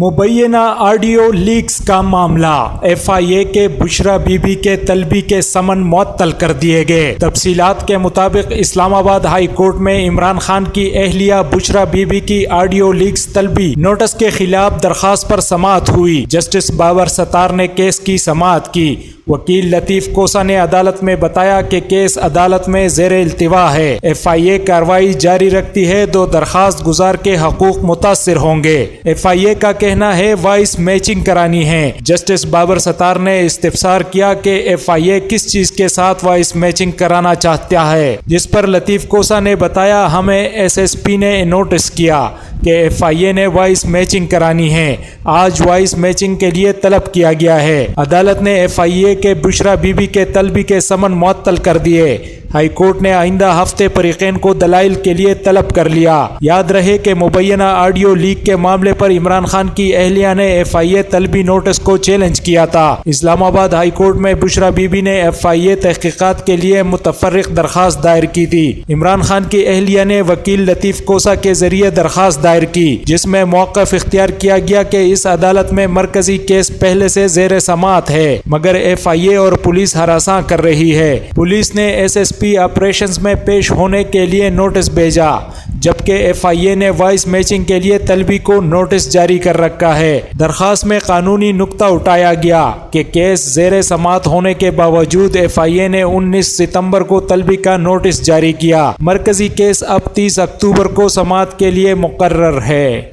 مبینہ audio leaks کا معاملہ، ایف آئی اے کے بشرا بی بی کے طلبی کے سمن معطل کر دیے گئے۔ تفصیلات کے مطابق اسلام آباد ہائی کورٹ میں عمران خان کی اہلیہ بشرا بی بی کی آڈیو لیکس طلبی نوٹس کے خلاف درخواست پر سماعت ہوئی۔ جسٹس بابر ستار نے کیس کی سماعت کی۔ وکیل لطیف کوسا نے عدالت میں بتایا کہ کیس عدالت میں زیر التوا ہے۔ ایف آئی اے کارروائی جاری رکھتی ہے تو درخواست گزار کے حقوق متاثر ہوں گے۔ ایف آئی اے کا کہنا ہے وائس میچنگ کرانی ہے۔ جسٹس بابر ستار نے استفسار کیا کہ ایف آئی اے کس چیز کے ساتھ وائس میچنگ کرانا چاہتا ہے، جس پر لطیف کوسا نے بتایا ہمیں ایس ایس پی نے نوٹس کیا کہ ایف آئی اے نے وائس میچنگ کرانی ہے۔ آج وائس میچنگ کے لیے طلب کیا گیا ہے۔ عدالت نے ایف آئی اے کے بشرا بی بی کے طلبی کے سمن معطل کر دیے۔ ہائی کورٹ نے آئندہ ہفتے فریقین کو دلائل کے لیے طلب کر لیا۔ یاد رہے کہ مبینہ آڈیو لیک کے معاملے پر عمران خان کی اہلیہ نے ایف آئی اے طلبی نوٹس کو چیلنج کیا تھا۔ اسلام آباد ہائی کورٹ میں بشرا بی بی نے ایف آئی اے تحقیقات کے لیے متفرق درخواست دائر کی تھی۔ عمران خان کی اہلیہ نے وکیل لطیف کوسا کے ذریعے درخواست دائر کی، جس میں موقف اختیار کیا گیا کہ اس عدالت میں مرکزی کیس پہلے سے زیر سماعت ہے، مگر ایف آئی اے اور پولیس ہراساں کر رہی ہے۔ پولیس نے ایس ایس پی آپریشنز میں پیش ہونے کے لیے نوٹس بھیجا، جبکہ ایف آئی اے نے وائس میچنگ کے لیے طلبی کو نوٹس جاری کر رکھا ہے۔ درخواست میں قانونی نکتہ اٹھایا گیا کہ کیس زیر سماعت ہونے کے باوجود ایف آئی اے نے 19 ستمبر کو طلبی کا نوٹس جاری کیا۔ مرکزی کیس اب 30 اکتوبر کو سماعت کے لیے مقرر ہے۔